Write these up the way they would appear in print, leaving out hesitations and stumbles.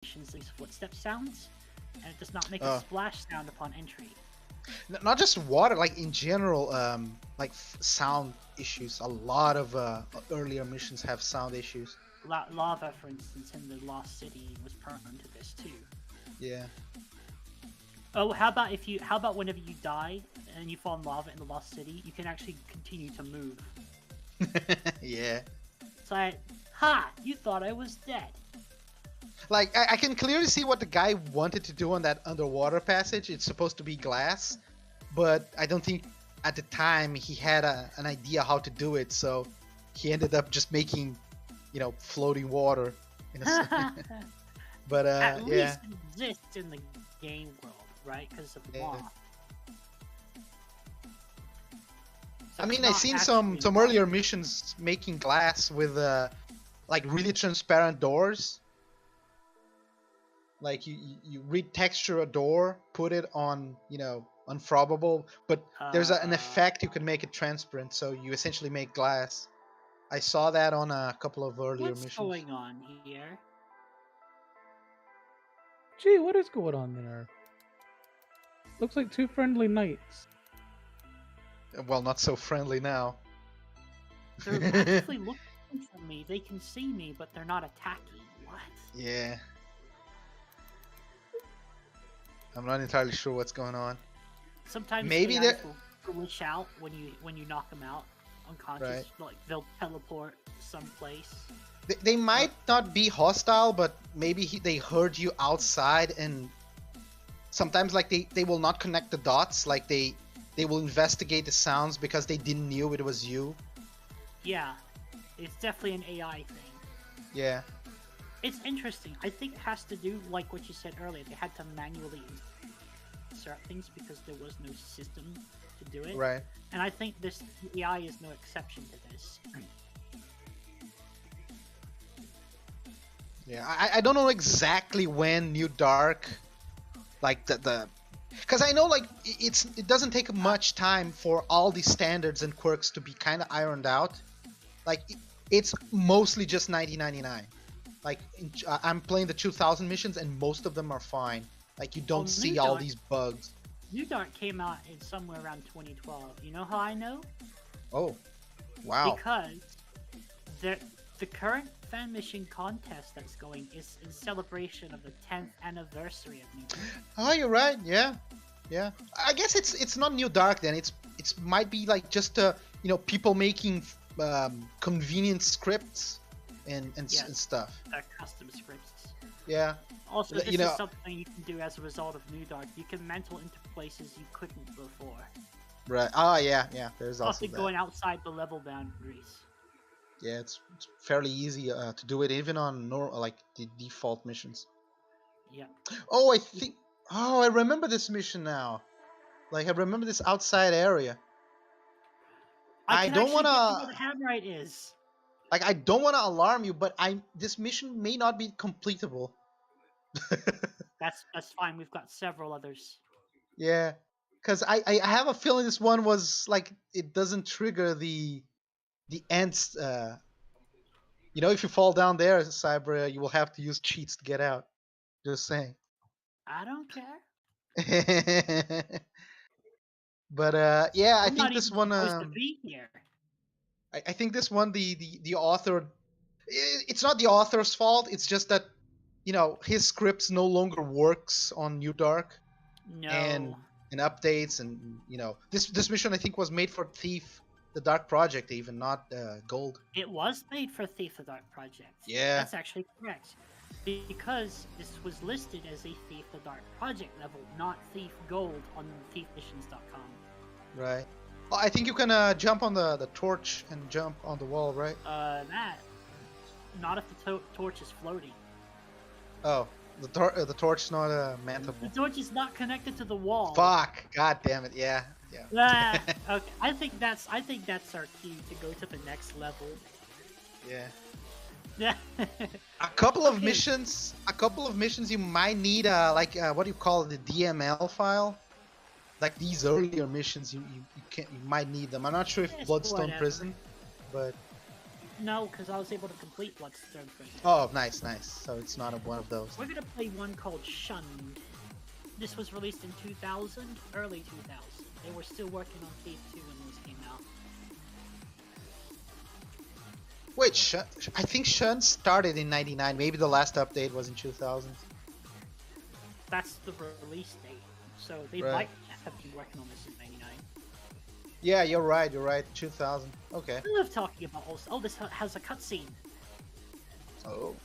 missions use footstep sounds, and it does not make a Oh. splash sound upon entry. Not just water, like in general, like sound issues. A lot of earlier missions have sound issues. Lava, for instance, in the Lost City was prone to this too. Yeah. Oh, how about whenever you die and you fall in lava in the Lost City, you can actually continue to move. Yeah. It's like, ha! You thought I was dead. Like I can clearly see what the guy wanted to do on that underwater passage. It's supposed to be glass, but I don't think at the time he had an idea how to do it. So he ended up just making, floating water. But At yeah. least it exists in the game world, right? Because of Yeah. law. So I mean, it's I've not seen actually some water. earlier missions making glass with like really transparent doors. Like you retexture a door, put it on unfrobbable, but there's an effect you can make it transparent, so you essentially make glass. I saw that on a couple of earlier What's missions. going on here? Gee, what is going on there? Looks like two friendly knights. Well, not so friendly now. They're actually looking for me. They can see me, but they're not attacking. What? Yeah. I'm not entirely sure what's going on. Sometimes Maybe AIs they're- will glitch out when you knock them out unconscious. Right. Like they'll teleport someplace. They might not be hostile, but maybe they heard you outside, and sometimes like they will not connect the dots. Like they will investigate the sounds because they didn't knew it was you. Yeah, it's definitely an AI thing. Yeah. It's interesting. I think it has to do, like what you said earlier, they had to manually insert things because there was no system to do it. Right. And I think this AI is no exception to this. Yeah. I don't know exactly when New Dark, like the because I know like it doesn't take much time for all these standards and quirks to be kind of ironed out. Like it's mostly just 1999. Like I'm playing the 2000 missions and most of them are fine. Like you don't see New all Dark- these bugs. New Dark came out in somewhere around 2012. You know how I know? Oh, wow. Because the current fan mission contest that's going is in celebration of the 10th anniversary of New Dark. Oh, you're right. Yeah, yeah. I guess it's not New Dark then. It's might be like just people making convenient scripts and Yes. and stuff. Custom scripts. Yeah. Also, You this know- is something you can do as a result of New Dark. You can mental interplaces you couldn't before. Right. Ah, yeah, yeah. There's also Also that. going outside the level boundaries. Yeah, it's fairly easy to do it even on like the default missions. Yeah. Oh, I remember this mission now. Like I remember this outside area. I can don't actually get wanna- to where the Hammerite is. Like I don't want to alarm you, but this mission may not be completable. That's fine. We've got several others. Yeah, because I have a feeling this one was like it doesn't trigger the ends. If you fall down there, Cyber, you will have to use cheats to get out. Just saying. I don't care. But yeah, I I'm think not this even one. supposed to be here. I think this one, the author. It's not the author's fault. It's just that his scripts no longer works on New Dark. No. and updates and this mission I think was made for Thief the Dark Project, even not Gold. It was made for Thief the Dark Project. Yeah. That's actually correct. Because this was listed as a Thief the Dark Project level, not Thief Gold on thiefmissions.com. Right. Oh, I think you can jump on the torch and jump on the wall, right? Not if the torch is floating. Oh, the torch is not The mantable. torch is not connected to the wall. Fuck, god damn it. Yeah. Okay, I think that's our key to go to the next level. Yeah. Yeah. A couple of Okay. missions you might need like what do you call it, the DML file. Like these earlier missions you might need them. I'm not sure if Yes, Bloodstone whatever. Prison, but No, because I was able to complete Bloodstone Prince. Oh, nice, nice. So it's not one of those. We're gonna play one called Shunned. This was released in 2000, early 2000. They were still working on Thief 2 when this came out. Wait, I think Shun started in '99. Maybe the last update was in 2000. That's the release date. So they Right. might have been working on this in '99. Yeah, you're right. You're right. 2000. Okay. I love talking about all this. Oh, this has a cutscene. Oh.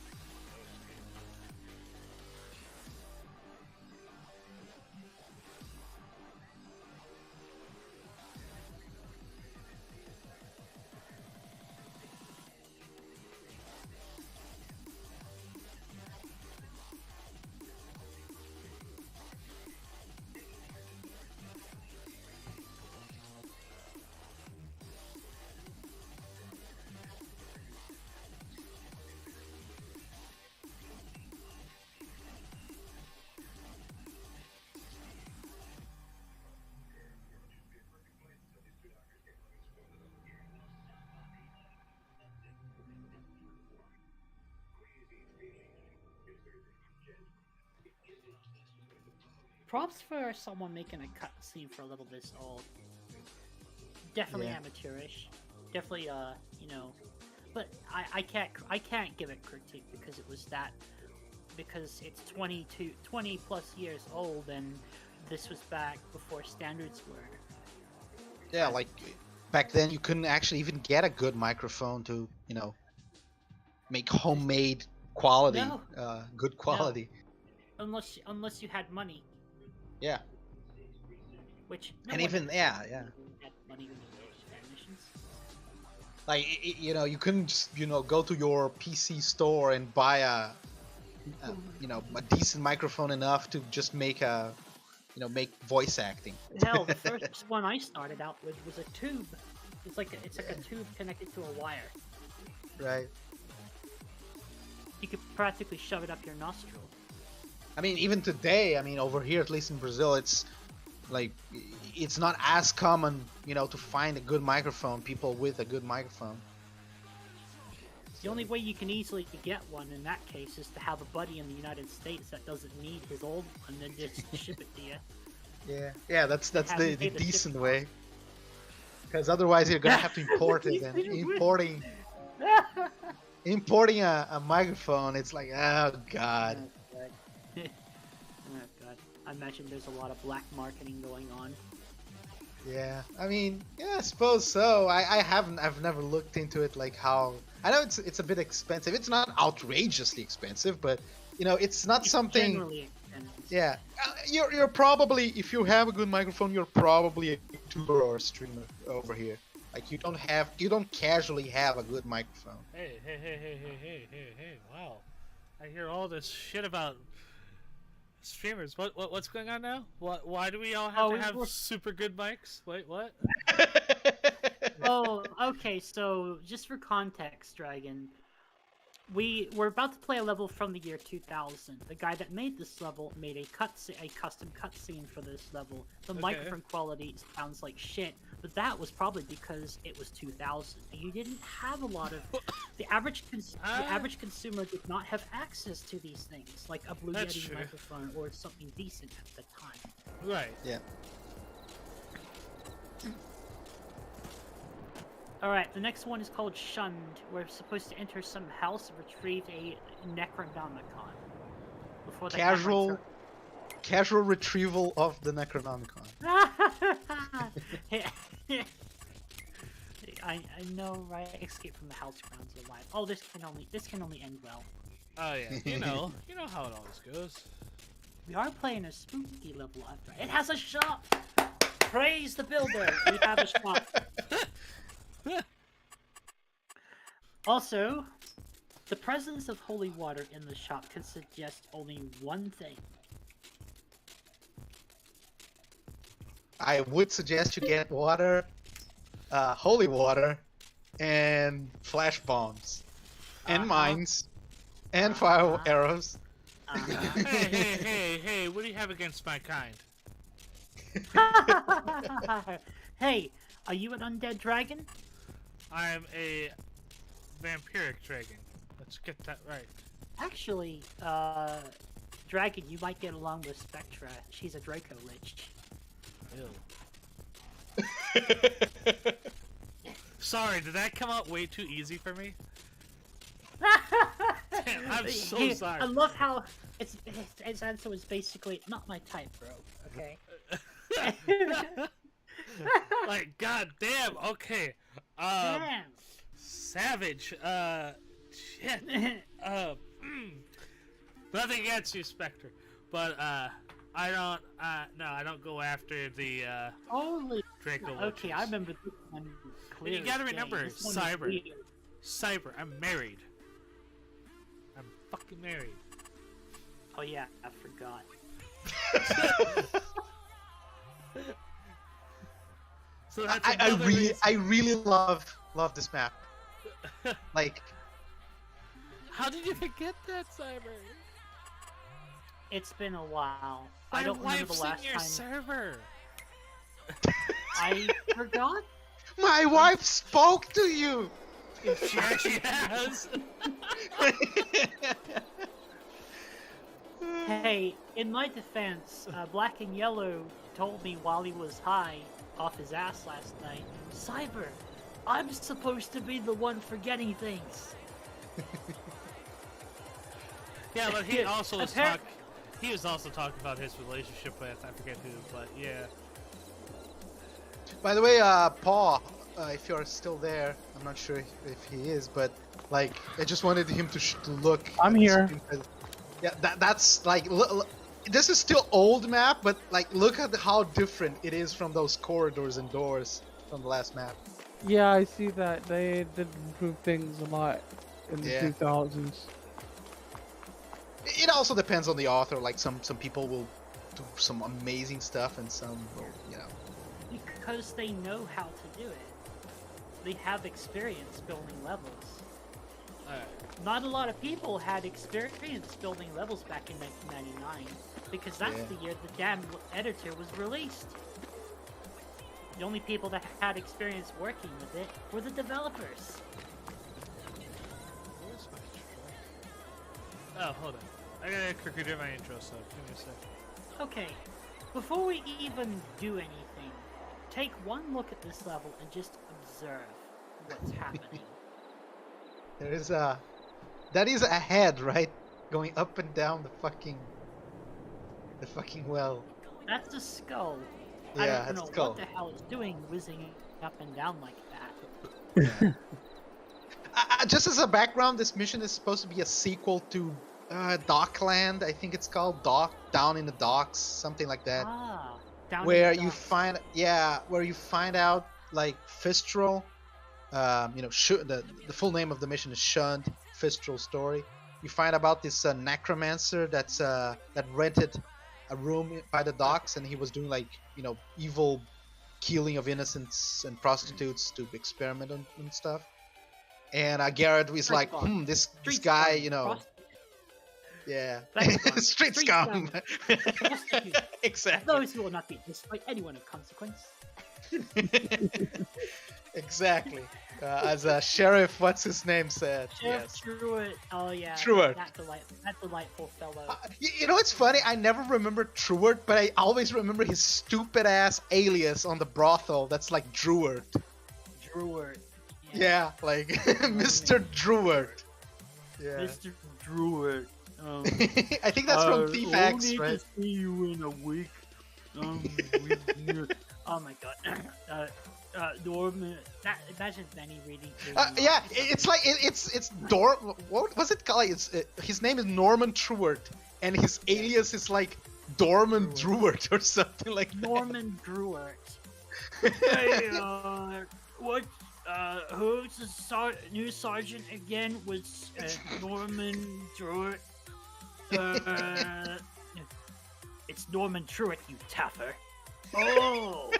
Props for someone making a cutscene for a little this old. Definitely Yeah. amateurish. Definitely, you know. But I can't give it critique because it was that, because it's 20 plus years old, and this was back before standards were. Yeah, like back then you couldn't actually even get a good microphone to, make homemade quality, No. good quality. Unless you had money, Yeah. which And one even yeah. had money when you were fan missions. Like you couldn't just go to your PC store and buy a decent microphone enough to just make make voice acting. Hell, the first one I started out with was a tube. It's like a tube connected to a wire. Right. You could practically shove it up your nostril. I mean, even today, over here, at least in Brazil, it's like it's not as common, to find a good microphone, people with a good microphone. The only way you can easily get one in that case is to have a buddy in the United States that doesn't need his old one and then just ship it to you. Yeah, that's the Haven't paid the decent shipping way. Because otherwise, you're gonna have to import it, and importing a microphone, it's like, oh god. Oh god. I imagine there's a lot of black marketing going on. Yeah, I suppose so. I've never looked into it, like how. I know it's a bit expensive. It's not outrageously expensive, but it's not It's generally. generally expensive. Yeah, you're probably, if you have a good microphone, you're probably a YouTuber or a streamer over here. Like you don't casually have a good microphone. Hey! Wow, I hear all this shit about streamers. What's going on now? Why do we all have to have super good mics? Wait, what? Oh, okay, so just for context, Dragon, we're about to play a level from the year 2000. The guy that made this level made a custom cutscene for this level. The microphone quality sounds like shit, but that was probably because it was 2000. You didn't have a lot of the average consumer did not have access to these things, like a Blue That's Yeti true. microphone or something decent at the time. Right. Yeah. Alright, the next one is called Shunned. We're supposed to enter some house and retrieve a Necronomicon. Before the Casual retrieval of the Necronomicon. I know, right? Escape from the house grounds alive. Oh, this can only end well. Oh yeah. You know how it always goes. We are playing a spooky level after. It has a shop! Praise the builder! We have a shop. Also, the presence of holy water in the shop can suggest only one thing. I would suggest you get water, holy water, and flash bombs, and mines, and fire arrows. Hey! What do you have against my kind? Hey, are you an undead dragon? I am a vampiric dragon. Let's get that right. Actually, Dragon, you might get along with Spectra. She's a Draco Lich. Ew. Sorry, did that come out way too easy for me? Damn, I'm so sorry. I love how its answer was basically not my type, bro. Okay. Like, god damn. Okay. Damn. Savage. Shit. Nothing against you, Spectre, but I don't. No, I don't go after the Holy. Draco. Okay, I remember this one. And you gotta remember, Cyber. Cyber, I'm married. I'm fucking married. Oh yeah, I forgot. So that's I really love this map. Like, how did you forget that, Cyber? It's been a while. My I don't remember wife's the last in your time. server. I forgot. my wife spoke to you. Yeah, she has. Hey, in my defense, Black and Yellow told me while he was high off his ass last night, Cyber, I'm supposed to be the one forgetting things. Yeah, but he also was talking. He was also talking about his relationship with, I forget who, but yeah. By the way, Paul, if you're still there, I'm not sure if he is, but like, I just wanted him to look. I'm at the here. screen. Yeah, that's like, this is still old map, but like, look at how different it is from those corridors and doors from the last map. Yeah, I see that. They did improve things a lot in the Yeah. 2000s. It also depends on the author. Like, some people will do some amazing stuff, and some will, you know. Because they know how to do it. They have experience building levels. Not a lot of people had experience building levels back in 1999, because that's Yeah. the year the damn editor was released. The only people that had experience working with it were the developers. Where's my truck? Oh, hold on. I gotta quickly do my intro, so give me a sec. Okay, before we even do anything, take one look at this level and just observe what's happening. There is that is a head, right? Going up and down the fucking well. That's a skull. Yeah, I don't that's know a skull. what the hell it's doing whizzing up and down like that. Just as a background, this mission is supposed to be a sequel to Dockland. I think it's called Down in the Docks, something like that. Ah, down in Where the you docks. where you find out like Fistral. You know, the full name of the mission is Shunned Fistral Story. You find about this necromancer that rented a room by the docks, and he was doing like, you know, evil killing of innocents and prostitutes to experiment on and stuff. And Garrett was like, this Street guy, scum, you know, prostitute. yeah, Vagabond, street street scum. Prostitute. Exactly. Those who will not be despite anyone of consequence. Exactly. As Sheriff, what's his name said. Sheriff Yes. Truart. Oh yeah. Truart. That delightful fellow. You know, it's funny. I never remember Truart, but I always remember his stupid ass alias on the brothel. That's like Druart. Druart. Yeah, like Mr. Druart. Yeah. Mr. Druart. I think that's from Thief X, need right? to see you in a week. Oh my god. Norman. Imagine Benny reading. Yeah, it's like it's What was it called? His name is Norman Truart, and his alias is like Dorman Druart or something like that. Norman Druart. Hey, what? Who's the new sergeant again? Was Norman Druart? It's Norman Truart, you taffer. Oh.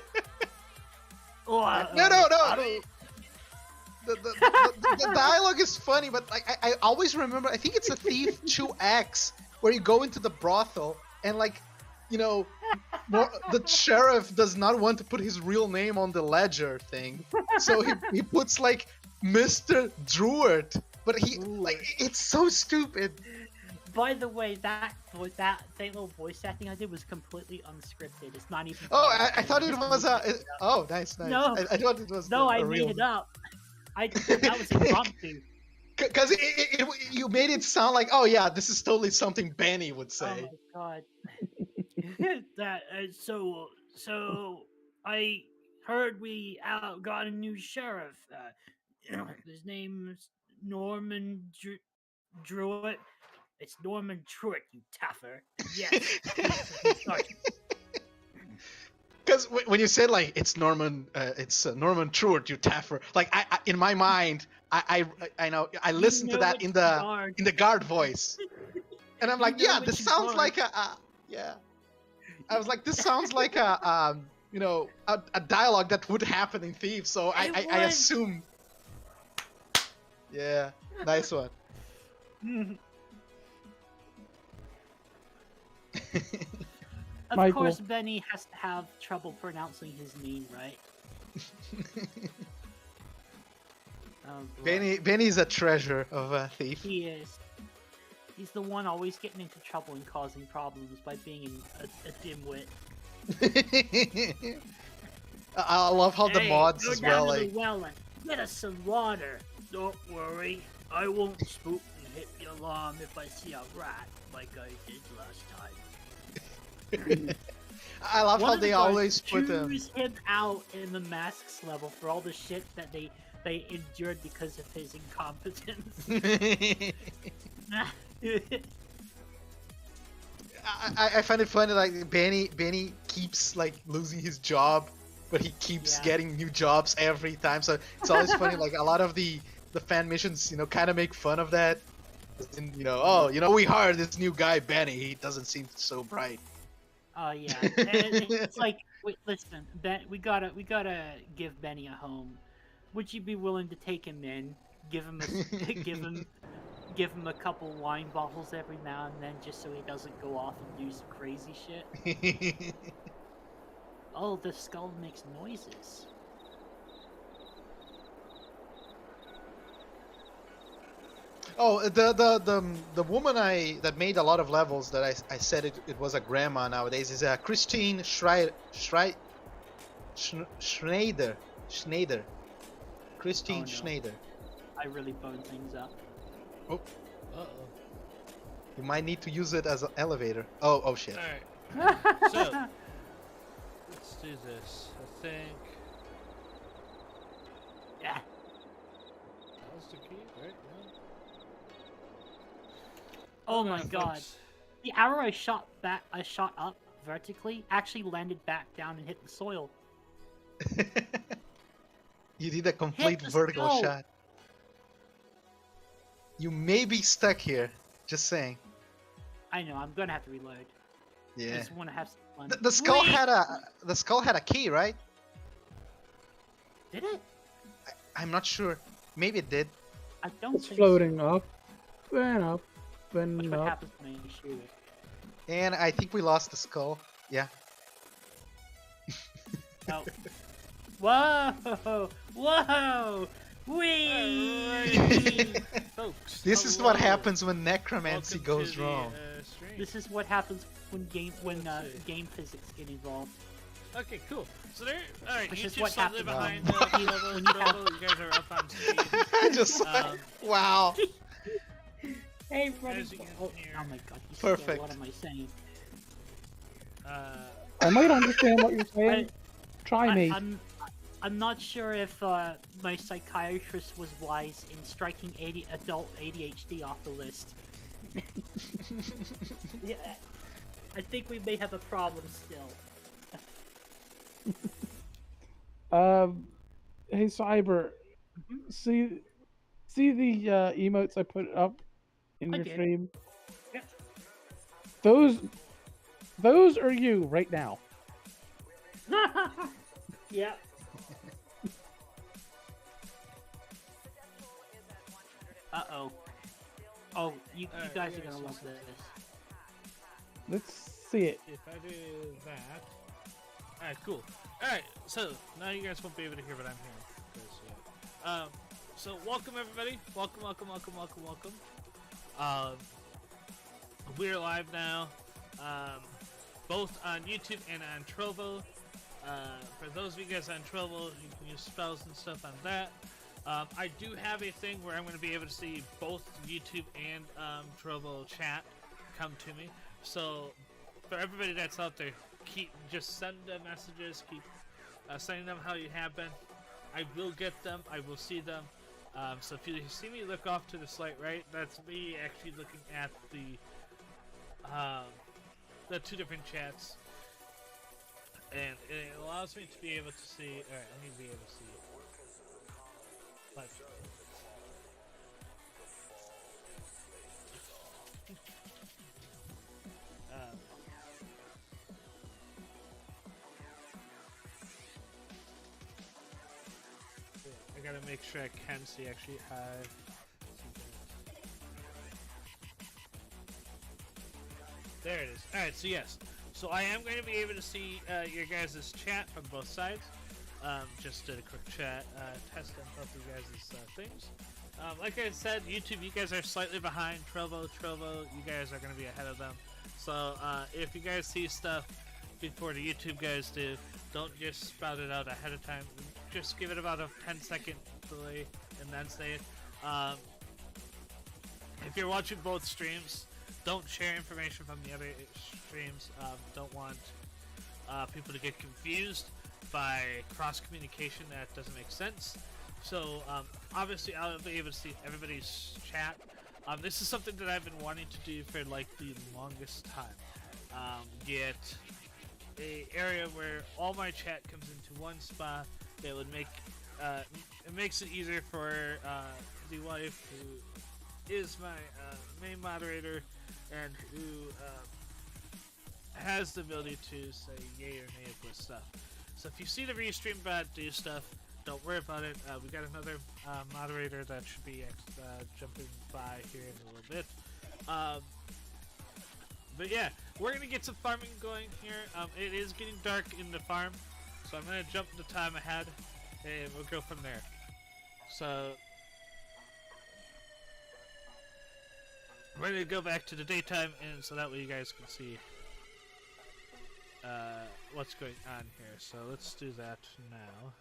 No. I The dialogue is funny, but like I always remember. I think it's a Thief 2X where you go into the brothel and like, you know, the sheriff does not want to put his real name on the ledger thing, so he puts like Mr. Druid. But he, like, it's so stupid. By the way, that little voice acting I did was completely unscripted. It's not even. Oh, I thought it was oh, nice. No. I thought it was. No, I real... made it up. That was impromptu. Because you made it sound like, oh yeah, this is totally something Benny would say. Oh my god. So I heard we got a new sheriff. His name's Norman Druitt. It's Norman Truitt, you taffer. Yes. Because when you said like it's Norman Truitt, you taffer. Like I in my mind, I know I listened to that in the guard voice, and I'm like, yeah, this sounds like yeah. I was like, this sounds like a dialogue that would happen in Thieves. So I assume. Yeah, nice one. Of Michael. course, Benny has to have trouble pronouncing his name right. Benny's a treasure of a thief. He is. He's the one always getting into trouble and causing problems by being a dimwit. I love how the mods go as down well. to Like, the well and get us some water. Don't worry, I won't spook and hit the alarm if I see a rat like I did last time. I love how they always put them. Choose him out in the masks level for all the shit that they endured because of his incompetence. I find it funny, like Benny keeps like losing his job, but he keeps getting new jobs every time. So it's always funny. Like a lot of the fan missions, kind of make fun of that. And, we hired this new guy Benny. He doesn't seem so bright. Oh yeah, it's like, wait, listen, Ben, we gotta give Benny a home. Would you be willing to take him in, give him a couple wine bottles every now and then, just so he doesn't go off and do some crazy shit? Oh, the skull makes noises. Oh, the woman that made a lot of levels that I said it was a grandma nowadays is Christine Schneider. Christine Schneider. I really boned things up. Oh. Uh-oh. You might need to use it as an elevator. Oh shit. Alright. So, let's do this. I think... Yeah. That was the key, right? Oh my god. The arrow I shot up vertically actually landed back down and hit the soil. You did a complete vertical shot. You may be stuck here. Just saying. I know. I'm gonna have to reload. Yeah. I just want to have some fun. The skull had a key, right? Did it? I'm not sure. Maybe it did. I don't. It's think floating so. up and up and Watch what up. happens when you shoot it. And I think we lost the skull. Yeah. Oh. Whoa! Whoa! Whee! Folks, This is what happens when necromancy welcome goes to the, wrong. stream. This is what happens when game physics get involved. Okay, cool. So there, alright, Which you is two what slightly happens behind when level you have- trouble. You guys are up on speed. Just wow. Hey, Freddy! As you can Oh hear. my god, he's Perfect. Still, what am I saying? I might understand what you're saying. Try me. I'm not sure if my psychiatrist was wise in striking adult ADHD off the list. Yeah, I think we may have a problem still. Hey Cyber, see the emotes I put up in I your did. stream? Yeah. Those are you right now. Yeah. Uh-oh. Oh, you guys are gonna love this. Let's see it. If I do that. Alright, cool. Alright, so now you guys won't be able to hear what I'm hearing. So welcome everybody. Welcome. Um, we're live now, both on YouTube and on Trovo. For those of you guys on Trovo, you can use spells and stuff on that. I do have a thing where I'm going to be able to see both YouTube and Trovo chat come to me. So for everybody that's out there, just send them messages. Keep sending them how you have been. I will get them. I will see them. So if you see me look off to the slight right, that's me actually looking at the two different chats, and it allows me to be able to see. All right, let me be able to see. But, I gotta make sure I can see actually. There it is. Alright, so yes. So I am going to be able to see your guys' chat from both sides. Just did a quick chat test on both of you guys' things. Like I said, YouTube, you guys are slightly behind. Trovo, you guys are going to be ahead of them. So if you guys see stuff before the YouTube guys do, don't just spout it out ahead of time. Just give it about a 10-second delay and then say it. If you're watching both streams, don't share information from the other streams. Don't want people to get confused by cross-communication that doesn't make sense. So obviously I'll be able to see everybody's chat. This is something that I've been wanting to do for like the longest time. Get a area where all my chat comes into one spot. That would make it makes it easier for the wife, who is my main moderator and who has the ability to say yay or nay with stuff. So if you see the restream bot do stuff, don't worry about it. We got another moderator that should be jumping by here in a little bit. But yeah, we're gonna get some farming going here. It is getting dark in the farm, so I'm gonna jump the time ahead, and we'll go from there. So we're gonna go back to the daytime, and so that way you guys can see what's going on here. So let's do that now.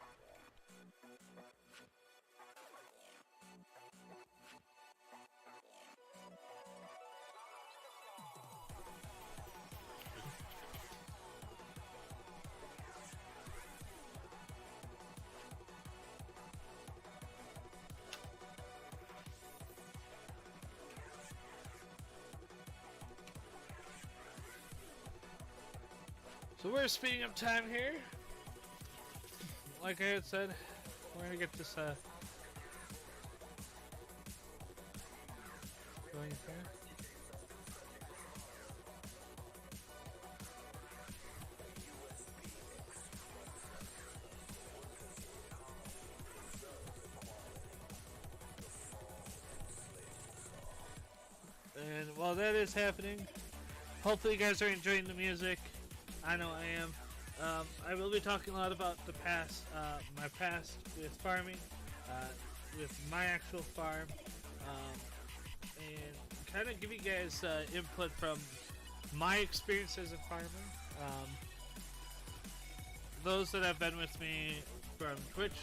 So we're speeding up time here. Like I had said, we're gonna get this going here. And while that is happening, hopefully you guys are enjoying the music. I know I am. I will be talking a lot about the past, my past with farming, with my actual farm, and kind of give you guys input from my experience as a farmer. Those that have been with me from Twitch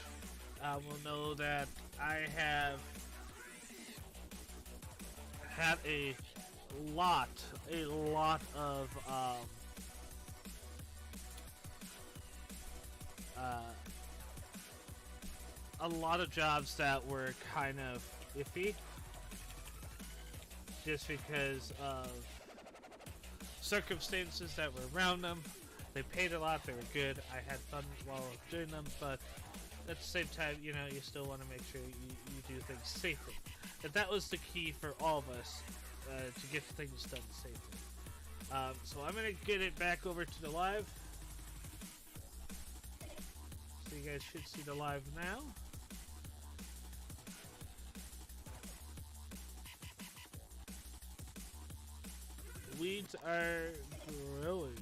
will know that I have had a lot of a lot of jobs that were kind of iffy just because of circumstances that were around them. They paid a lot, they were good, I had fun while doing them, but at the same time, you know, you still want to make sure you do things safely. And that was the key for all of us, to get things done safely. So I'm going to get it back over to the live. So you guys should see the live now. Weeds are growing.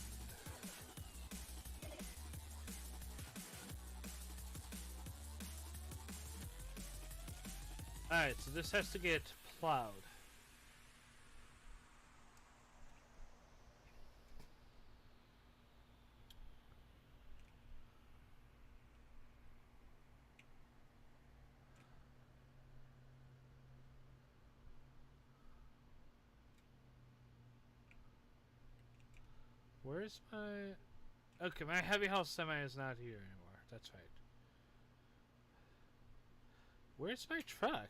Alright, so this has to get plowed. Where's my... Okay, my heavy haul semi is not here anymore. That's right. Where's my truck?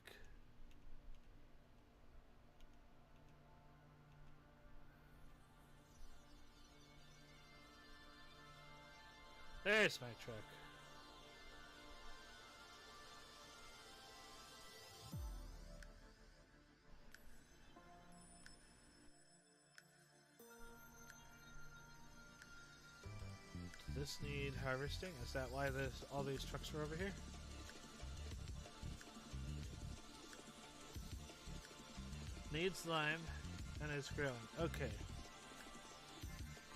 There's my truck. Does this need harvesting? Is that why all these trucks are over here? Needs lime and is growing. Okay.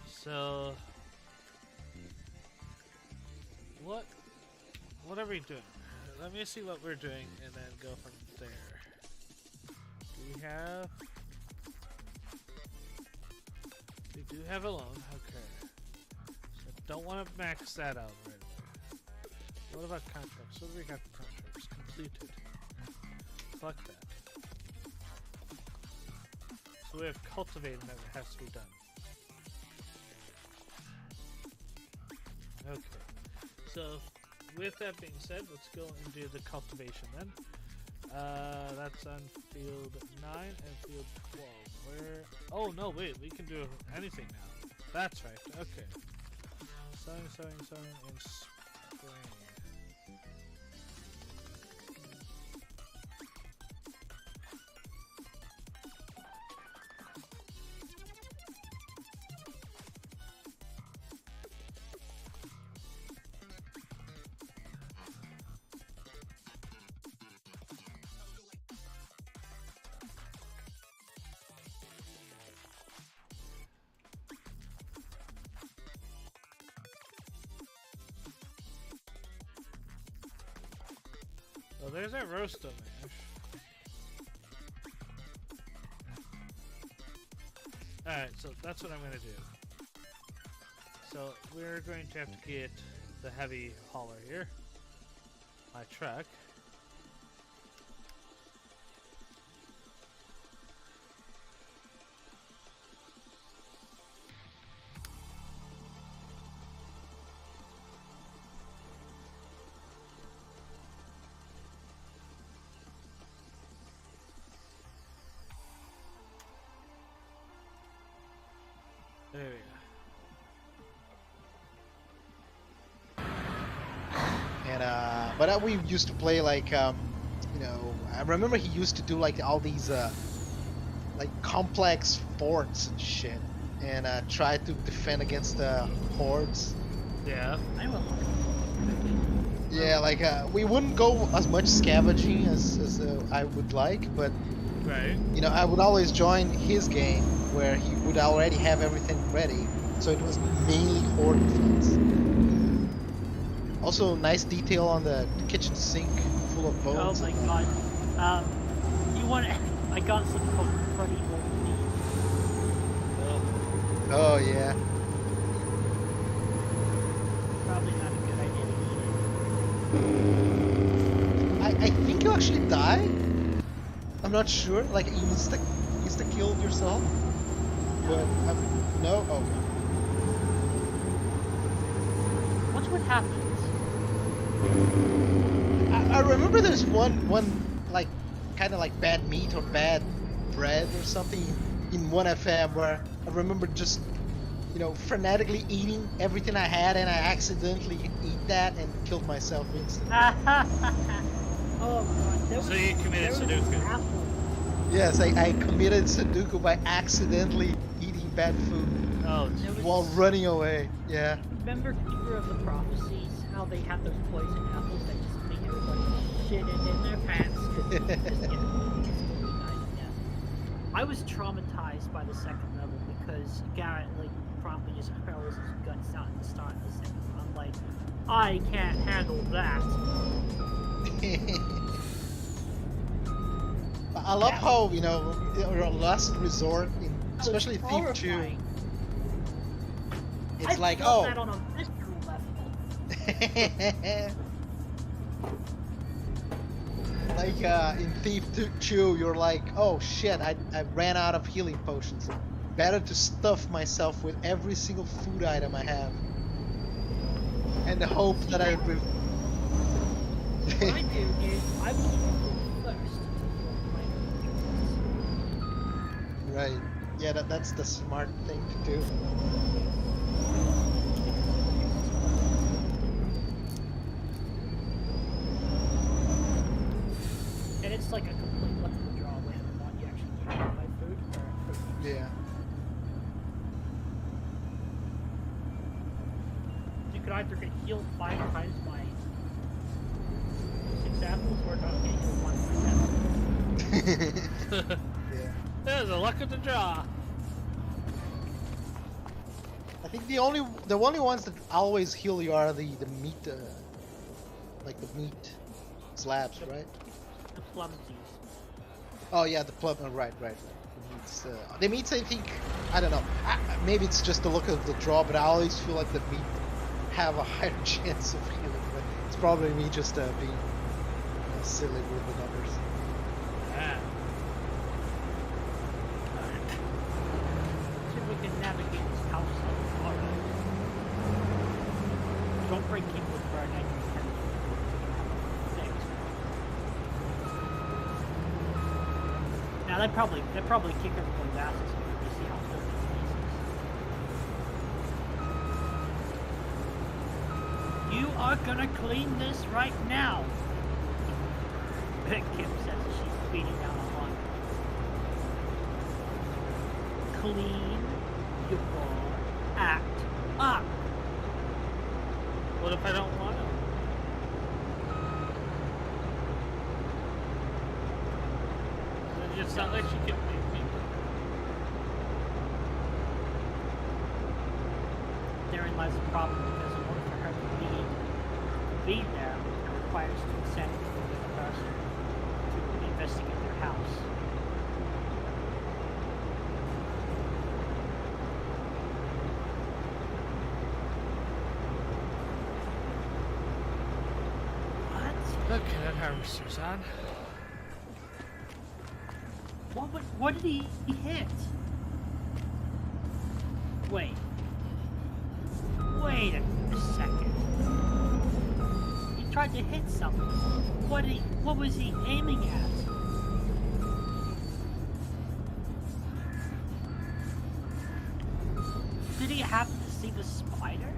So what are we doing? Let me see what we're doing and then go from there. We do have a loan. Okay. So don't want to max that out right away. What about contracts? What do we got for contracts? Completed. Collect that. So we have cultivating that has to be done. Okay. So, with that being said, let's go and do the cultivation then. That's on field 9 and field 12. Where? Oh no, wait, we can do anything now. That's right. Okay. Sowing, and spraying. Oh, there's that roasto mash. Alright, so that's what I'm gonna do. So we're going to have to get the heavy hauler here. My truck. There we go. And but we used to play like you know, I remember he used to do like all these like complex forts and shit, and try to defend against the hordes. Yeah. I will. Yeah, like we wouldn't go as much scavenging as I would like, but Right. you know, I would always join his game where he would already have everything ready, so it was mainly horde defense. Also, nice detail on the kitchen sink full of Oh bones. my god. You want? I got some confetti old meat. Oh yeah. Probably not a good idea to eat it. I think you actually died. I'm not sure. Like you insta killed yourself. But no. Okay. Watch what happens. I remember there's one like kind of like bad meat or bad bread or something in 1FM where I remember just, you know, frenetically eating everything I had, and I accidentally ate that and killed myself instantly. Oh god. There So was- you committed there was this Sudoku. apple. Yes, I committed Sudoku by accidentally eating bad food Oh, There was- while running away. Yeah. Remember Keeper of the Prophecies? How they have those poison apples that just make everybody shit in their pants? 'Cause they just get instantly died to death. I was traumatized by the second level because Garrett like promptly just hurls his guts out at the start of the second one. I'm like, I can't handle that. I love how, you know, your last resort, in, That was especially Thief 2, horrifying. it's I like, felt oh. that on a visceral level. Like in Thief 2, you're like, oh shit, I ran out of healing potions. Better to stuff myself with every single food item I have. And the hope that I... What I do is I will heal first until my Right. Yeah, that's the smart thing to do. and it's like a complete luck of the draw whether or not you actually get my food or food. Yeah. You could either get healed 5 times by 6 apples or not get healed 1 by 10. Yeah. There's a luck of the draw. I think the only ones that always heal you are the meat, like the meat slabs, right? The plumsies. Oh yeah, the plum. Right. The meats, I think, I don't know. Maybe it's just the look of the draw, but I always feel like the meat have a higher chance of healing. But it's probably me just being silly with the numbers. Yeah. See if we can navigate this house like alright. Don't break Kingwood for our 90 Thanks. Now that probably kick everyone's asses when you see how filthy this is. You are gonna clean this right now. Kim says as she's beating down on one. Clean your act up. What if I don't want to? Then it's not like you can make me. Therein lies the problem because in order for her to be there, it requires consent from the other person to investigate their house. What? Okay, that harvester's on. What did he hit? Wait a second. He tried to hit something. What was he aiming at? Did he happen to see the spider?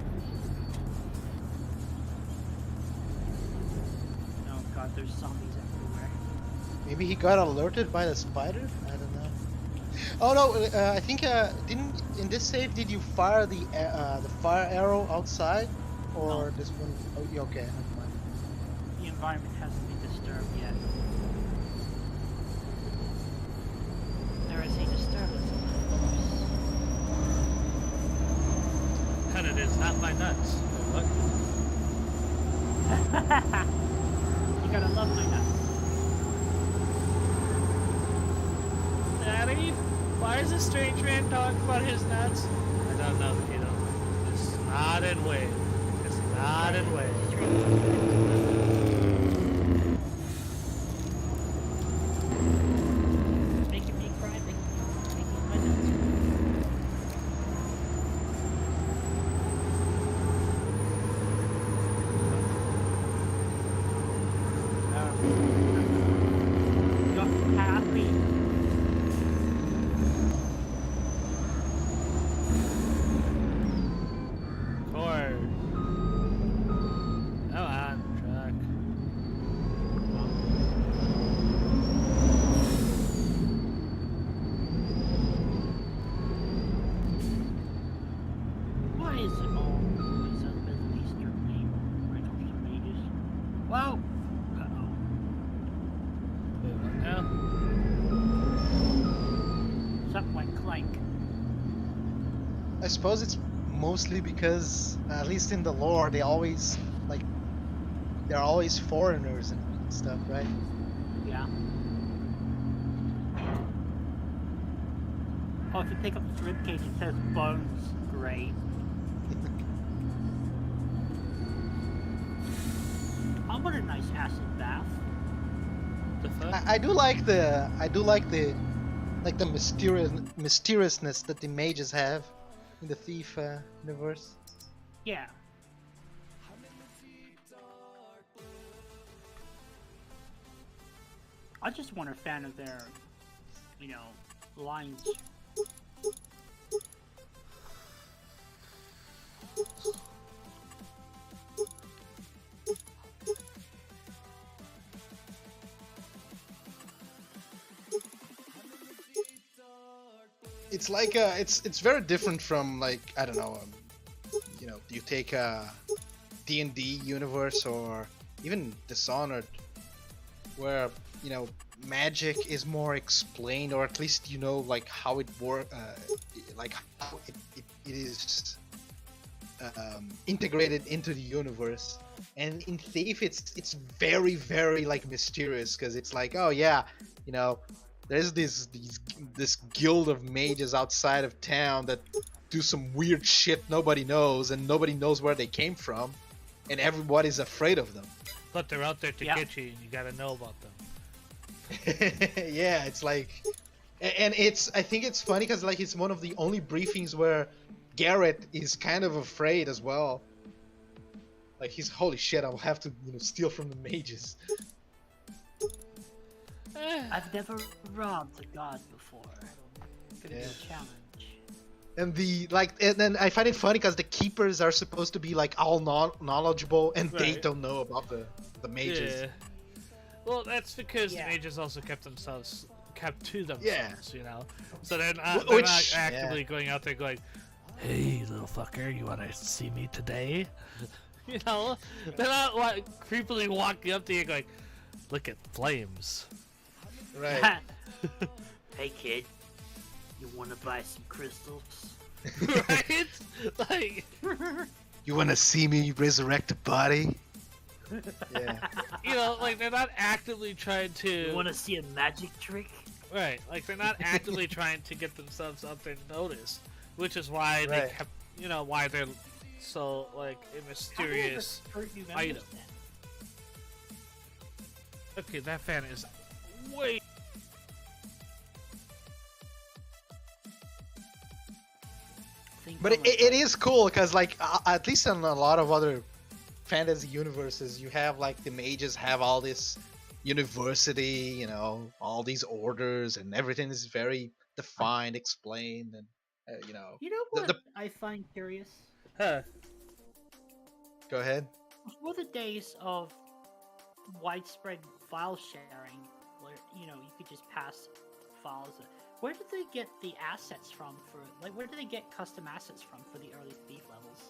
Oh god, there's zombies everywhere. Maybe he got alerted by the spider? I don't know. Oh no, I think didn't in this save did you fire the fire arrow outside, or No. this one? Oh, yeah, okay, never mind. The environment hasn't been disturbed yet. There is a disturbance in the force. And it is not my nuts. What? You gotta love my nuts. Daddy, why is a strange man talking about his nuts? I don't know, kiddo. It's not in way. It's not in way. Making me cry, making my nuts. You're happy. Cord. Come on, truck. Why is it always a Middle Eastern name? Rentals and mages? Whoa! Uh-oh. Wait, what now? Something went clank. I suppose it's mostly because, at least in the lore, they're always foreigners and stuff, right? Yeah. if you pick up this ribcage, it says bones. Great. I want a nice acid bath. The fuck? I do like the mysteriousness that the mages have in the Thief universe. Yeah. I just want a fan of their, lines. It's like it's very different from, like, I don't know, you take a D&D universe or even Dishonored, where magic is more explained, or at least like how it works, like how it is integrated into the universe. And in Thief, it's very, very like mysterious, because it's like, oh yeah, there's this guild of mages outside of town that do some weird shit nobody knows, and nobody knows where they came from, and everybody's afraid of them. But they're out there to Yeah. get you, and you gotta know about them. Yeah, it's like, and I think it's funny because like it's one of the only briefings where Garrett is kind of afraid as well. Like, he's, holy shit, I'll have to steal from the mages. I've never robbed a god before. Gonna be Yeah. a challenge. And then I find it funny because the keepers are supposed to be like all knowledgeable, and they Right. don't know about the mages. Yeah. Well, that's because Yeah. the mages also kept to themselves, Yeah. So they're Which- not yeah. actively going out there going, "Hey, little fucker, you wanna see me today?" They're not creepily walking up to you going, "Look at flames." Right. Hey kid, you wanna buy some crystals? Right? Like, You want to see me resurrect a body? Yeah. like they're not actively trying to. You wanna see a magic trick? Right, like they're not actively trying to get themselves up there noticed, which is why they Right. kept, why they're so like a mysterious. How do they recruit new item. members then? Okay, that fan is way. Think But on it is cool because, like, at least in a lot of other fantasy universes, you have like the mages have all this university, all these orders, and everything is very defined, explained, and You know the- what the- I find curious? Huh. Go ahead. Before the days of widespread file sharing, where you could just pass files, where did they get the assets from where did they get custom assets from for the early Thief levels?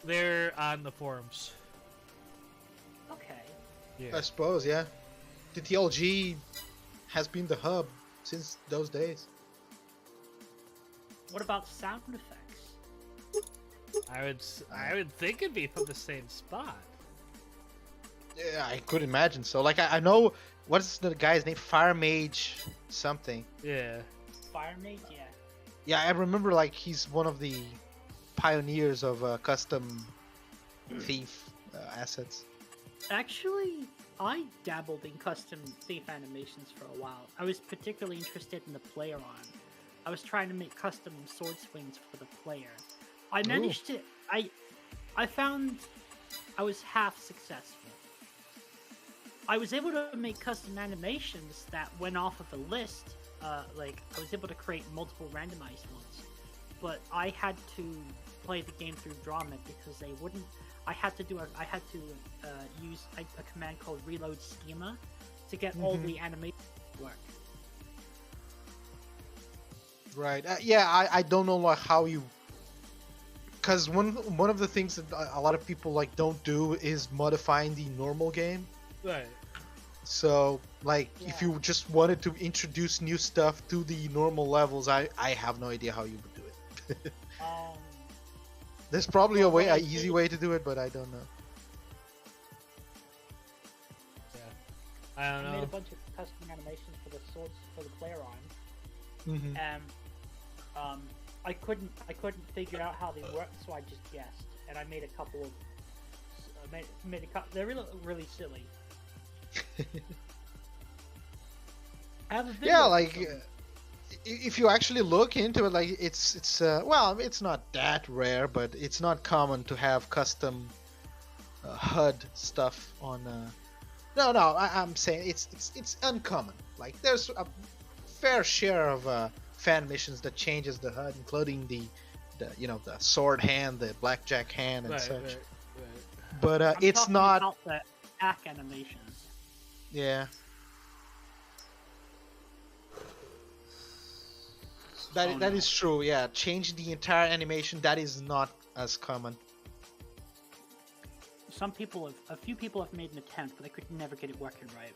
They're on the forums. Okay. Yeah. I suppose, yeah. The TLG has been the hub since those days. What about sound effects? I would think it'd be from the same spot. Yeah, I could imagine so. Like, I know, what's the guy's name? Fire Mage something. Yeah. Fire Mage, yeah. Yeah, I remember, like, he's one of the pioneers of custom Thief assets. Actually, I dabbled in custom Thief animations for a while. I was particularly interested in the player arm. I was trying to make custom sword swings for the player. I managed to. I found I was half successful. I was able to make custom animations that went off of the list. Like, I was able to create multiple randomized ones, but I had to play the game through Drawmet because they wouldn't. I had to use a command called reload schema to get all the animations to work. Right. Yeah, I don't know, like, how you, because one of the things that a lot of people like don't do is modifying the normal game. Right. So, like, if you just wanted to introduce new stuff to the normal levels, I have no idea how you would do it. There's probably a Well, easy way to do it, but I don't know. I don't I made a know. bunch of custom animations for the swords for the player arm. Mm-hmm. I couldn't figure out how they worked, so I just guessed, and I made a couple of made a couple. They're really silly. I have a video Yeah, of like them. if you actually look into it, like it's well, it's not that rare, but it's not common to have custom HUD stuff on. No, I'm saying it's uncommon. Like there's a fair share of fan missions that changes the HUD, including the the sword hand, the blackjack hand, and Right, such. right. But I'm it's talking not. about the attack animations. Yeah. That is true. Yeah, change the entire animation. That is not as common. A few people have made an attempt, but they could never get it working right.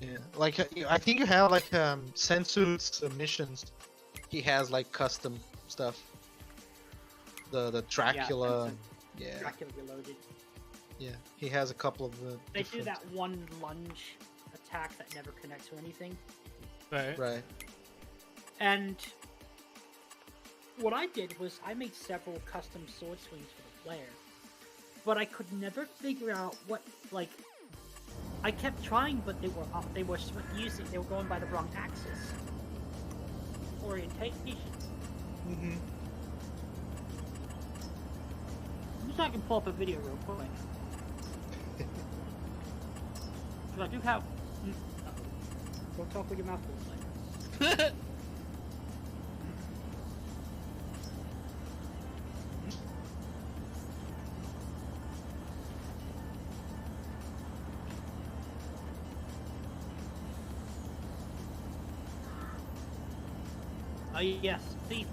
Yeah, like I think you have like Sensu's missions. He has like custom stuff. The Dracula. Yeah, Dracula Reloaded. yeah. He has a couple of. They do different- that one lunge attack that never connects to anything. Right. Right. And what I did was I made several custom sword swings for the player, but I could never figure out what, like, I kept trying, but they were going by the wrong axis orientation. Mm-hmm. Just so I can pull up a video real quick. 'Cause I do have. Don't talk with your mouth full, like. Oh yes, Thief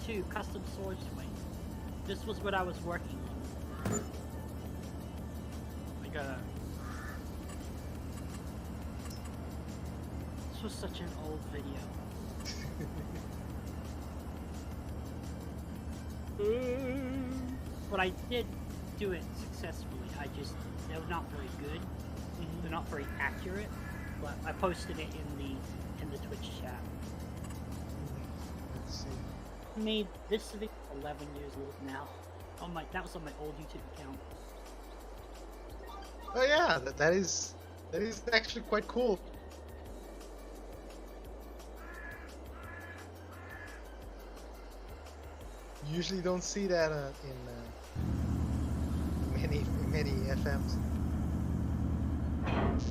2 custom sword swing. This was what I was working on. I gotta. This was such an old video. But I did do it successfully. They were not very good. They're not very accurate. But I posted it in the Twitch chat. Let's see. Made this video 11 years old now. That was on my old YouTube account. Oh yeah, that is actually quite cool. Usually don't see that in many FMs.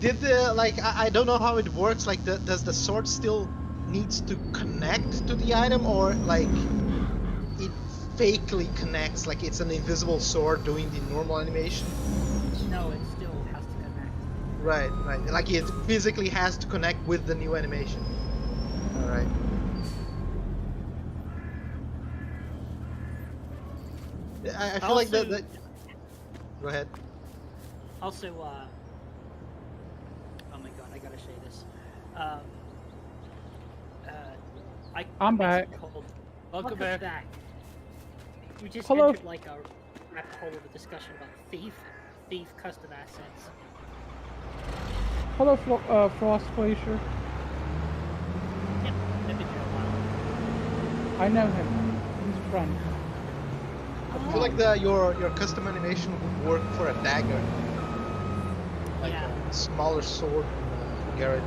Did the I don't know how it works. Like, does the sword still needs to connect to the item, or like it fakely connects, like it's an invisible sword doing the normal animation? No, it still has to connect. Right. Like it physically has to connect with the new animation. All right. I feel like Also- that. Go ahead. Also, oh my god, I gotta say this. I'm I back. Welcome back. We just Hello. entered like a rabbit hole of a discussion about Thief custom assets. Hello, Frost Glacier. Yep, they've been here a while. I know him. He's a friend. I feel like your custom animation would work for a dagger, like Yeah. a smaller sword than Garrett.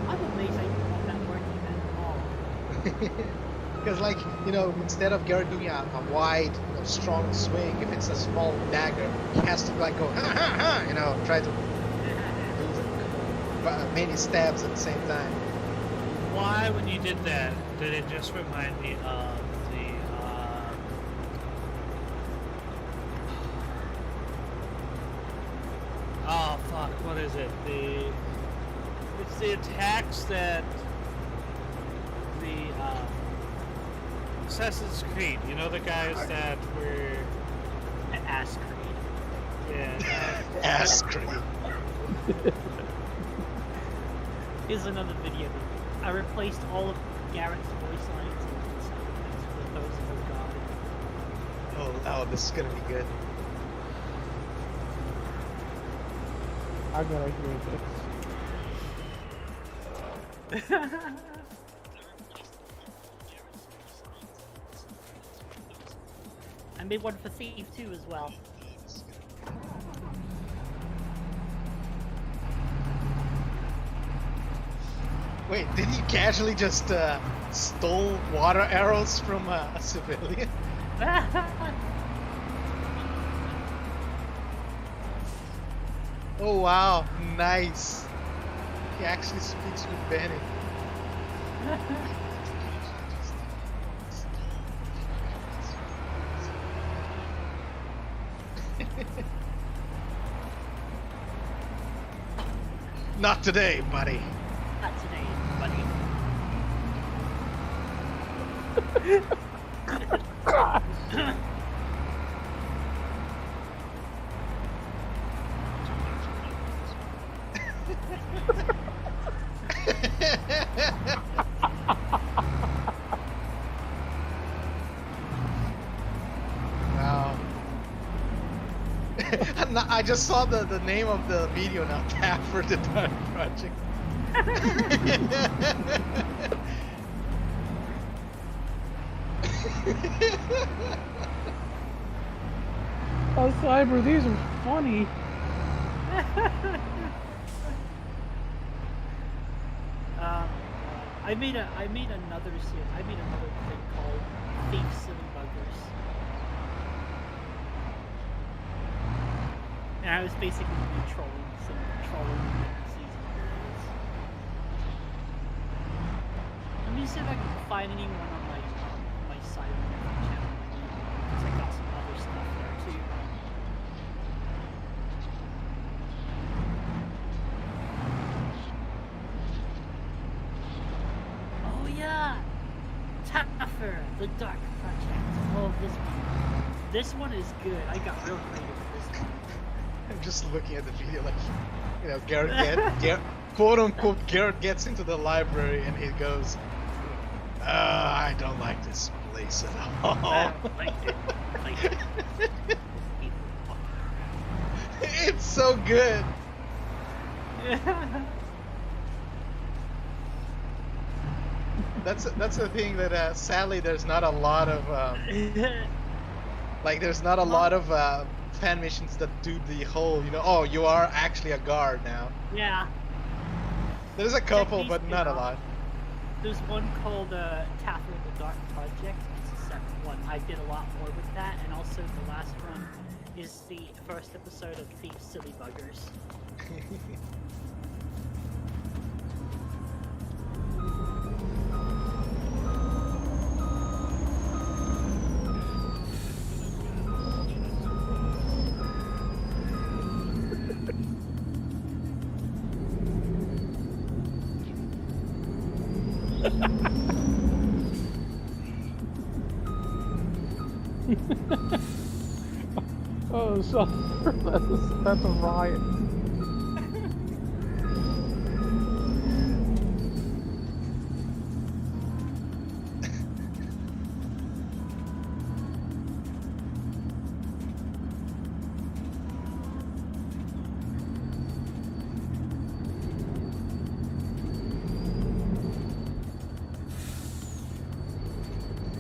I'm amazed I didn't want that working at all. Because like instead of Garrett doing a wide, strong swing, if it's a small dagger, he has to like go ha ha ha, try to do many stabs at the same time. Why, when you did that, did it just remind me of the oh fuck, what is it? It's the attacks that the Assassin's Creed. You know, the guys that were Ass Creed. yeah. Ass cream. Here's another video. I replaced all of Garrett's voice lines and sound effects with those of God. Oh, this is gonna be good. I gotta hear this. made one for Thief too as well. Wait, didn't you casually just stole water arrows from a civilian? Oh wow, nice. He actually speaks with Benny. Not today, buddy. Not today, buddy. Wow. I just saw the name of the video now, Tap for the Dark Project. Oh, Cyber, these are funny. I made another thing called Thief Silly Buggers. And I was basically trolling season. Let me see if I can find anyone on my side of my channel. Because I got some other stuff there too. Oh yeah, Taffer, the Dark Project. Oh, this one is good. I got real creative with this one. I'm just looking at the video like, you know, quote unquote, Garrett gets into the library and he goes, I don't like this place at all. I don't like it. It's so good. That's the thing that sadly there's not a lot of fan missions that do the whole, you know, oh, you are actually a guard now. Yeah. There's a couple, Techniques, but not a lot. There's one called Taffer the Dark Project. It's a separate one. I did a lot more with that, and also the last one is the first episode of Thief Silly Buggers. Oh, Cyber, that's a riot.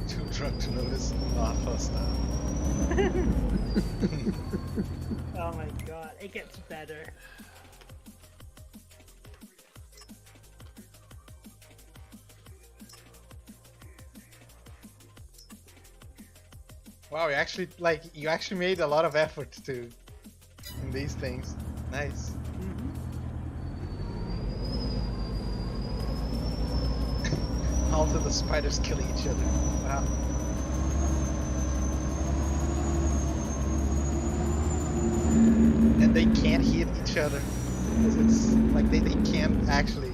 Too drunk to notice, not hostile. Oh my god, it gets better. Wow, you actually made a lot of effort in these things. Nice. All of the spiders killing each other. Wow. And they can't hit each other because it's like they can't actually.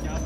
Yup.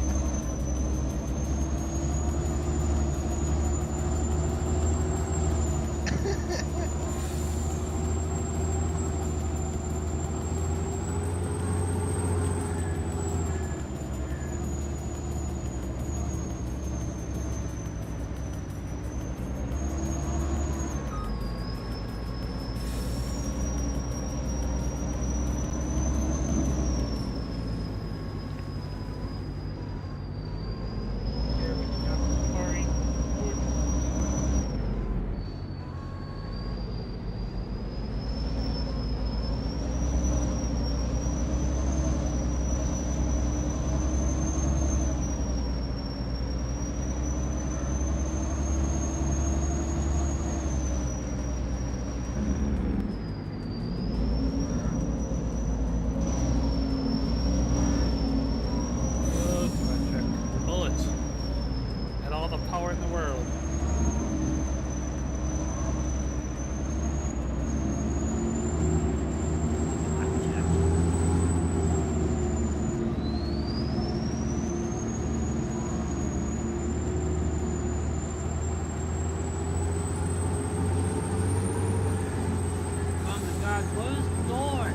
God, close the door.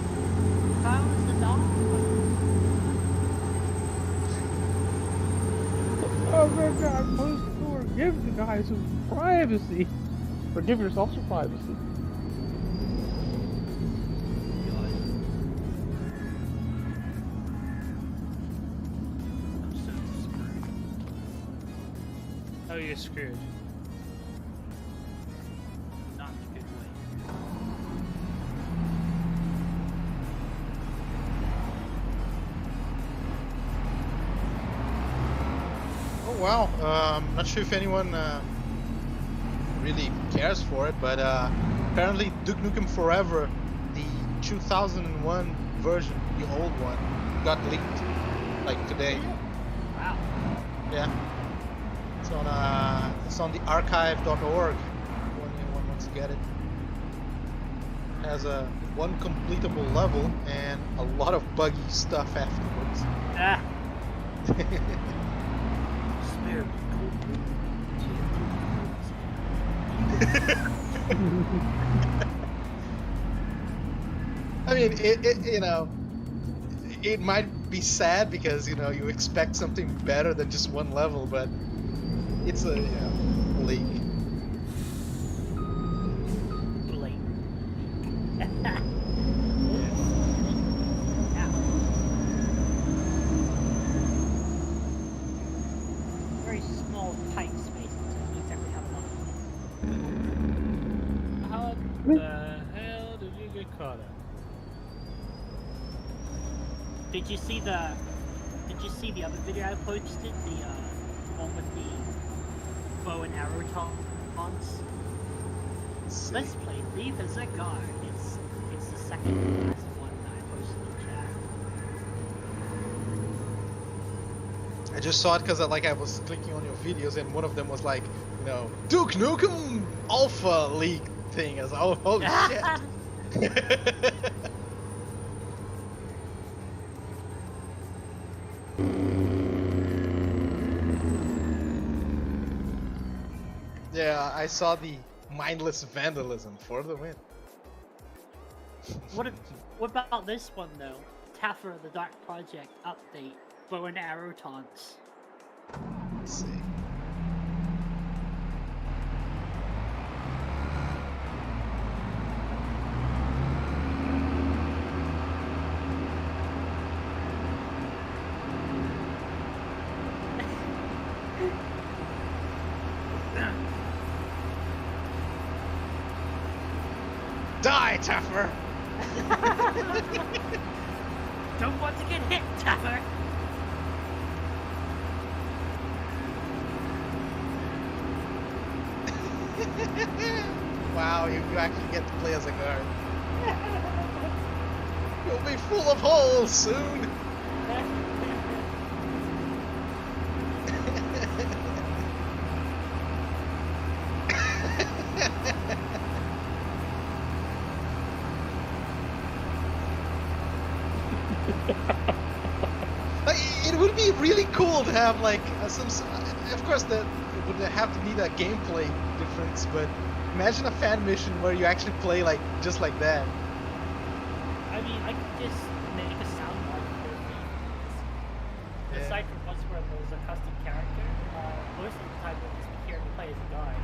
Close the door. Oh my God! Close the door. Give the guy some privacy, or give yourself some privacy. I'm so screwed. Oh, you're screwed. Not in a good way. Oh wow. Not sure if anyone really cares for it, but apparently Duke Nukem Forever, the 2001 version, the old one, got leaked like today. Wow. Yeah. It's on the archive.org. When anyone wants to get it. It has a one completable level and a lot of buggy stuff afterwards. Ah. Spare me, I mean, it might be sad because you expect something better than just one level, but it's a league. Blake. Very small, tight spaces. So it needs every have a lot. How the hell did you get caught up? Did you see the other video I posted? The one with the bow and arrow taunts. Let's play Thief as a guard. It's the second to last one that I posted in chat. I just saw it because I was clicking on your videos and one of them was like, Duke Nukem Alpha League thing. I was like, oh shit. Yeah, I saw the mindless vandalism for the win. What about this one though? Taffer the Dark Project update. Bow and arrow taunts. Let's see. Die, Taffer! Don't want to get hit, Taffer! Wow, you actually get to play as a guard. You'll be full of holes soon! It would be really cool to have some. Of course, it would have to need a gameplay difference, but imagine a fan mission where you actually play just like that. I mean, I could just make a sound mod for the aside from ones where there's a custom character, most of the time we'll just be here to play as a guy.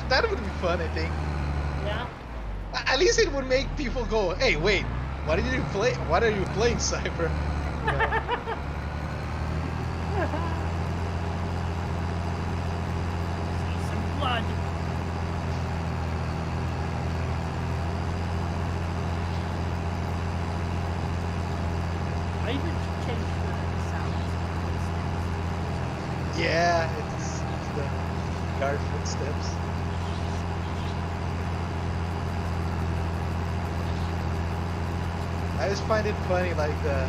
that would be fun, I think. Yeah? At least it would make people go, "Hey, wait, what did you play? What are you playing, Cyber?" See some blood. I even changed the sounds. Yeah, it's the guard footsteps. I just find it funny, the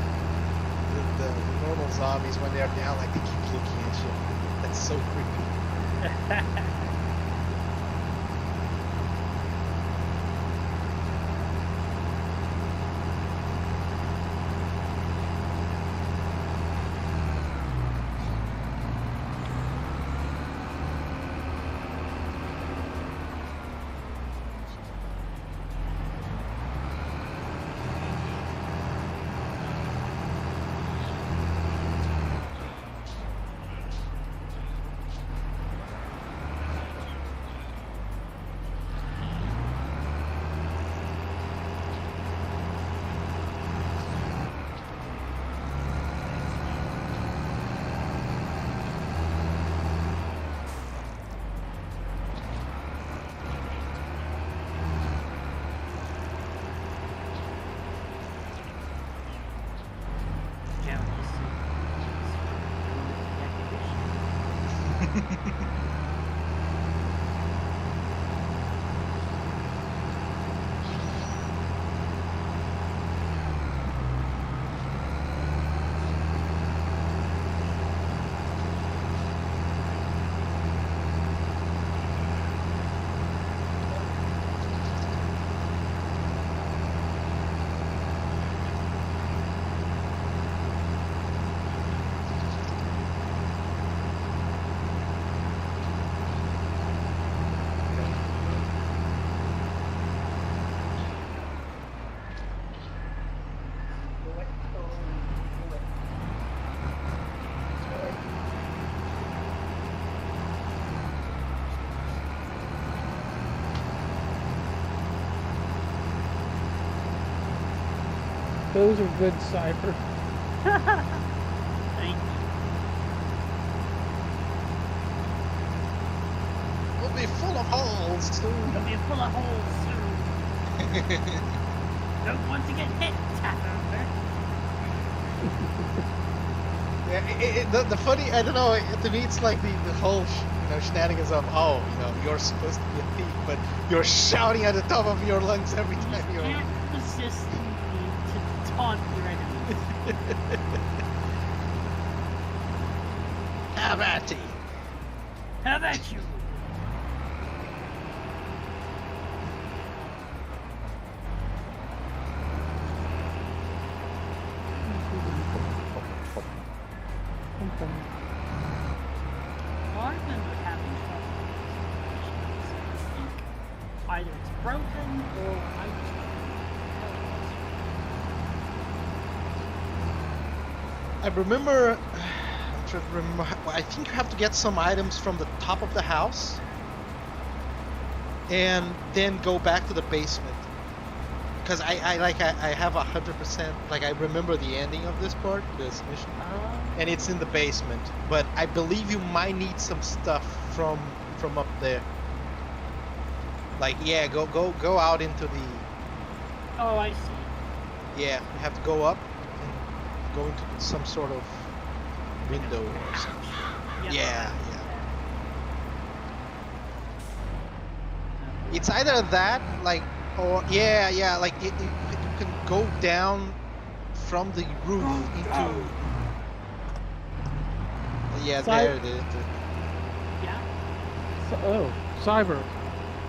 normal zombies when they're down, they keep looking at you. That's so creepy. Those are good Cypher. Thank you. We'll be full of holes soon. It'll be full of holes soon. Don't want to get hit, Tapper. Yeah, the funny, I don't know, to me it's like the whole shenanigans of, oh, you're supposed to be a thief, but you're shouting at the top of your lungs every time You you're... can't resist the need to taunt your enemies. Have at it. How about you? I remember having trouble with this mission, so I think either it's broken or I just I remember, I'm trying to remember, I think you have to get some items from the top of the house and then go back to the basement. Because I have 100%, like I remember the ending of this part, this mission, and it's in the basement. But I believe you might need some stuff from up there. Like, yeah, go out into the, Oh, I see. yeah, you have to go up and go into some sort of window or something. Yep. Yeah. It's either that, like, or yeah, like you can go down from the roof into. Yeah, there it is. Yeah. So, oh, Cyber.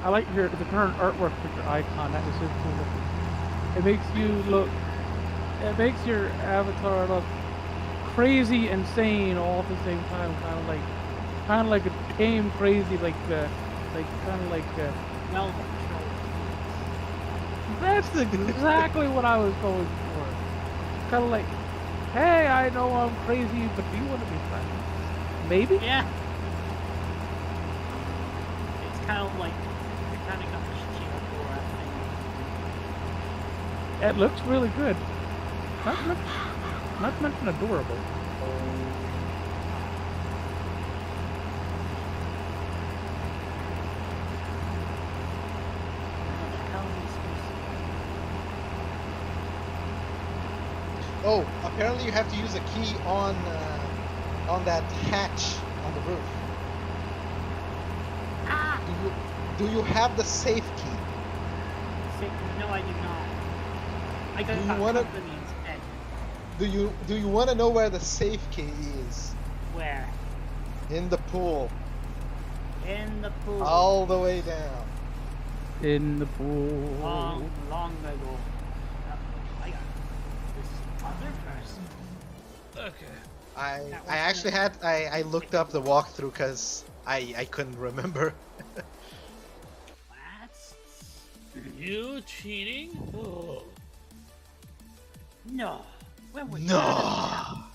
I like the current artwork with your icon. That is so cool looking. It makes you look. It makes your avatar look crazy and sane all at the same time. Kind of like a tame crazy, well controlled. That's exactly what I was going for. Kind of like, hey, I know I'm crazy, but do you want to be friends? Maybe? Yeah. It's kind of like you kind of got this Chirakura thing. It looks really good. Not mention adorable. What the hell is this? Oh, apparently you have to use a key on that hatch on the roof. Ah! Do you have the safe key? No, I do not. I got Do you that wanna- company instead. Do you want to know where the safe key is? Where? In the pool, In the pool. all the way down. In the pool. Long ago. I got this other person. Okay. I actually had I looked up the walkthrough because I couldn't remember. That's... You cheating? Oh. No. When was No. that?